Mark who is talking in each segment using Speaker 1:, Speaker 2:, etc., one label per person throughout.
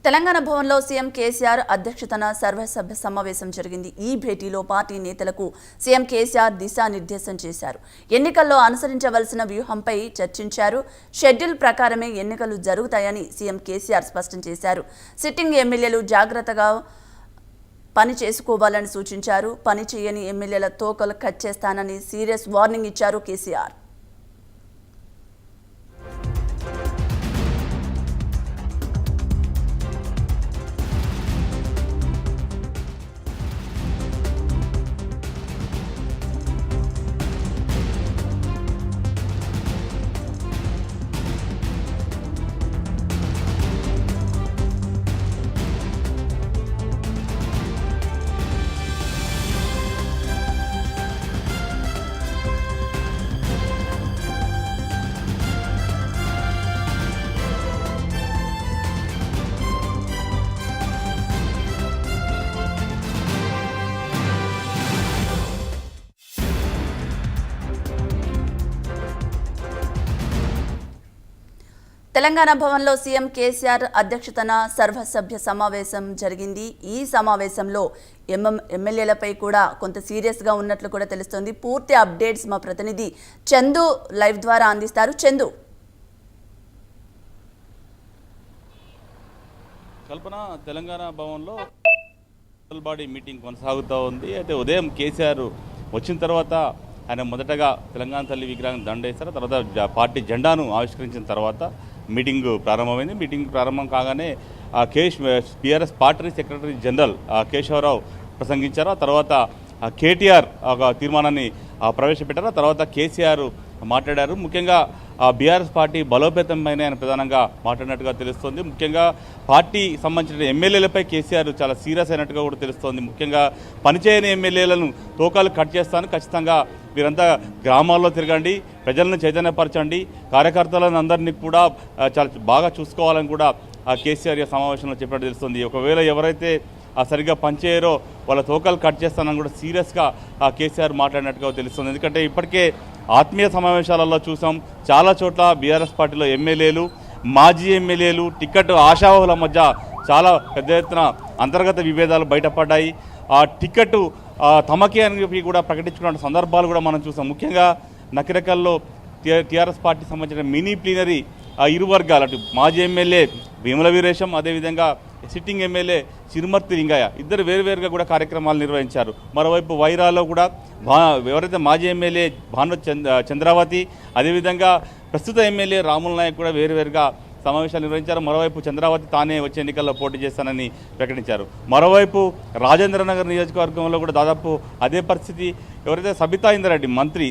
Speaker 1: తెలంగాణ భవన్లో సీఎం కేసీఆర్ అధ్యక్షతన సర్వసభ్య సమావేశం జరిగింది. ఈ భేటీలో పార్టీ నేతలకు సీఎం కేసీఆర్ దిశానిర్దేశం చేశారు. ఎన్నికల్లో అనుసరించవలసిన వ్యూహంపై చర్చించారు. షెడ్యూల్ ప్రకారమే ఎన్నికలు జరుగుతాయని సీఎం కేసీఆర్ స్పష్టం చేశారు. సిట్టింగ్ ఎమ్మెల్యేలు జాగ్రత్తగా పని చేసుకోవాలని సూచించారు. పని చేయని ఎమ్మెల్యేల తోకలు కట్ చేస్తానని సీరియస్ వార్నింగ్ ఇచ్చారు కేసీఆర్. తెలంగాణ భవన్లో సీఎం కేసీఆర్ అధ్యక్షతన సర్వసభ్య సమావేశం జరిగింది. ఈ సమావేశంలో ఎమ్మెల్యేలపై కూడా కొంత సీరియస్గా ఉన్నట్లు కూడా తెలుస్తోంది. పూర్తి అప్డేట్స్ మా ప్రతినిధి చందు లైవ్ ద్వారా అందిస్తారు. చందు.
Speaker 2: కల్పన, తెలంగాణ భవన్లో బాడీ మీటింగ్ కొనసాగుతూ ఉంది. అయితే ఉదయం కేసీఆర్ వచ్చిన తర్వాత ఆయన మొదటగా తెలంగాణ తల్లి విగ్రహం దండేశారు. తర్వాత పార్టీ జెండాను ఆవిష్కరించిన తర్వాత మీటింగ్ ప్రారంభమైంది. మీటింగ్ ప్రారంభం కాగానే TRS party secretary general Keshava Rao ప్రసంగించారు. ఆ తర్వాత కేటీఆర్ ఒక తీర్మానాన్ని ప్రవేశపెట్టారు. ఆ తర్వాత కేసీఆర్ మాట్లాడారు. ముఖ్యంగా బీఆర్ఎస్ పార్టీ బలోపేతంపైన ఆయన ప్రధానంగా మాట్లాడినట్టుగా తెలుస్తోంది. ముఖ్యంగా పార్టీ సంబంధించిన ఎమ్మెల్యేలపై కేసీఆర్ చాలా సీరియస్ అయినట్టుగా కూడా తెలుస్తోంది. ముఖ్యంగా పనిచేయని ఎమ్మెల్యేలను తోకాలు కట్ చేస్తాను, ఖచ్చితంగా మీరంతా గ్రామాల్లో తిరగండి, ప్రజలను చైతన్యపరచండి, కార్యకర్తలను అందరినీ కూడా చాలా బాగా చూసుకోవాలని కూడా కేసీఆర్ సమావేశంలో చెప్పినట్టు తెలుస్తుంది. ఒకవేళ ఎవరైతే సరిగ్గా పనిచేయరో వాళ్ళ తోకాలు కట్ చేస్తానని కూడా సీరియస్గా కేసీఆర్ మాట్లాడినట్టుగా తెలుస్తుంది. ఎందుకంటే ఇప్పటికే ఆత్మీయ సమావేశాలలో చూసాం, చాలా చోట్ల బీఆర్ఎస్ పార్టీలో ఎమ్మెల్యేలు, మాజీ ఎమ్మెల్యేలు, టికెట్ ఆశావహుల మధ్య చాలా పెద్ద ఎత్తున అంతర్గత విభేదాలు బయటపడ్డాయి. ఆ టికెట్ తమకే అని కూడా ప్రకటించుకున్న సందర్భాలు కూడా మనం చూసాం. ముఖ్యంగా నకిరేకల్లో టీఆర్ఎస్ పార్టీ సంబంధించిన మినీ ప్లీనరీ ఇరు వర్గాలు, అటు మాజీ ఎమ్మెల్యే వేముల వీరేశం, అదేవిధంగా సిట్టింగ్ ఎమ్మెల్యే చిరుమర్తి లింగయ్య ఇద్దరు వేరువేరుగా కూడా కార్యక్రమాలు నిర్వహించారు. మరోవైపు వైరాలో కూడా ఎవరైతే మాజీ ఎమ్మెల్యే భాను చంద్రావతి, అదేవిధంగా ప్రస్తుత ఎమ్మెల్యే రాముల నాయక్ కూడా వేరువేరుగా సమావేశాలు నిర్వహించారు. మరోవైపు చంద్రావతి తానే వచ్చే ఎన్నికల్లో పోటీ చేస్తానని ప్రకటించారు. మరోవైపు రాజేంద్రనగర్ నియోజకవర్గంలో కూడా దాదాపు అదే పరిస్థితి. ఎవరైతే సబితా ఇంద్రారెడ్డి మంత్రి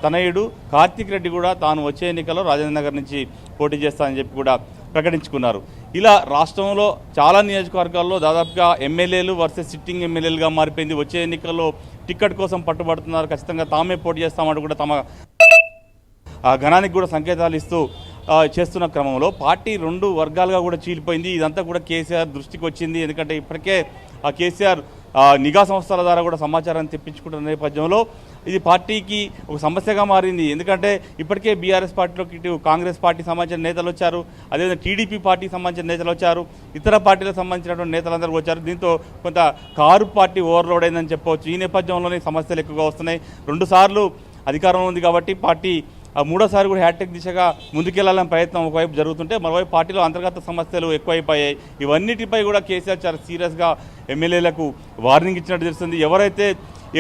Speaker 2: తనయుడు కార్తీక్ రెడ్డి కూడా తాను వచ్చే ఎన్నికల్లో రాజేంద్రనగర్ నుంచి పోటీ చేస్తానని చెప్పి కూడా ప్రకటించుకున్నారు. ఇలా రాష్ట్రంలో చాలా నియోజకవర్గాల్లో దాదాపుగా ఎమ్మెల్యేలు వర్సెస్ సిట్టింగ్ ఎమ్మెల్యేలుగా మారిపోయింది. వచ్చే ఎన్నికల్లో టికెట్ కోసం పట్టుబడుతున్నారు. ఖచ్చితంగా తామే పోటీ చేస్తామంటూ కూడా తమ ఘనానికి కూడా సంకేతాలు ఇస్తూ చేస్తున్న క్రమంలో పార్టీ రెండు వర్గాలుగా కూడా చీలిపోయింది. ఇదంతా కూడా కేసీఆర్ దృష్టికి వచ్చింది. ఎందుకంటే ఇప్పటికే కేసీఆర్ నిఘా సంస్థల ద్వారా కూడా సమాచారాన్ని తెప్పించుకుంటున్న నేపథ్యంలో ఇది పార్టీకి ఒక సమస్యగా మారింది. ఎందుకంటే ఇప్పటికే బీఆర్ఎస్ పార్టీలోకి ఇటు కాంగ్రెస్ పార్టీ సంబంధించిన నేతలు వచ్చారు, అదేవిధంగా టీడీపీ పార్టీకి సంబంధించిన నేతలు వచ్చారు, ఇతర పార్టీలకు సంబంధించినటువంటి నేతలందరూ వచ్చారు. దీంతో కొంత కారు పార్టీ ఓవర్లోడ్ అయిందని చెప్పవచ్చు. ఈ నేపథ్యంలోనే సమస్యలు ఎక్కువగా వస్తున్నాయి. 2 సార్లు అధికారంలో ఉంది కాబట్టి పార్టీ మూడోసారి కూడా హ్యాట్రిక్ దిశగా ముందుకెళ్లాలని ప్రయత్నం ఒకవైపు జరుగుతుంటే, మరోవైపు పార్టీలో అంతర్గత సమస్యలు ఎక్కువైపోయాయి. ఇవన్నిటిపై కూడా కేసీఆర్ చాలా సీరియస్గా ఎమ్మెల్యేలకు వార్నింగ్ ఇచ్చినట్టు తెలుస్తుంది. ఎవరైతే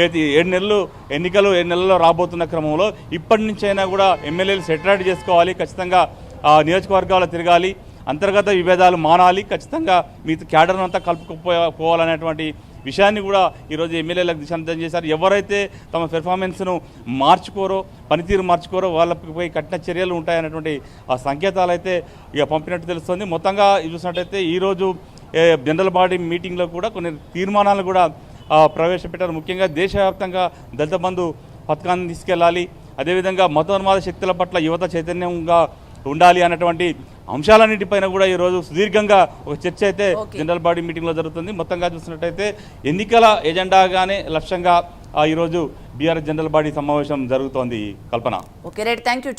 Speaker 2: 7 నెలలు ఎన్నికలు 7 నెలల్లో రాబోతున్న క్రమంలో ఇప్పటి నుంచైనా కూడా ఎమ్మెల్యేలు సెటిలైట్ చేసుకోవాలి, ఖచ్చితంగా నియోజకవర్గాలు తిరగాలి, అంతర్గత విభేదాలు మానాలి, ఖచ్చితంగా మిగతా క్యాడర్ను అంతా కలుపుకుపోవాలనేటువంటి విషయాన్ని కూడా ఈరోజు ఎమ్మెల్యేలకు దిశానిర్దేశం చేశారు. ఎవరైతే తమ పెర్ఫార్మెన్స్ను మార్చుకోరో, పనితీరు మార్చుకోరో వాళ్ళపై కఠిన చర్యలు ఉంటాయనేటువంటి సంకేతాలు అయితే ఇక పంపినట్టు తెలుస్తుంది. మొత్తంగా చూసినట్టయితే ఈరోజు జనరల్ బాడీ మీటింగ్లో కూడా కొన్ని తీర్మానాలు కూడా ప్రవేశపెట్టారు. ముఖ్యంగా దేశవ్యాప్తంగా దళిత బంధు పథకాన్ని తీసుకెళ్లాలి, అదేవిధంగా మతోన్మాద శక్తుల పట్ల యువత చైతన్యంగా ఉండాలి అన్నటువంటి అంశాలన్నింటిపైన కూడా ఈరోజు సుదీర్ఘంగా ఒక చర్చ అయితే జనరల్ బాడీ మీటింగ్లో జరుగుతుంది. మొత్తంగా చూసినట్టయితే ఎన్నికల ఎజెండాగానే లక్ష్యంగా ఈరోజు బీఆర్ఎస్ జనరల్ బాడీ సమావేశం జరుగుతోంది. Kalpana.
Speaker 1: Okay right, thank you.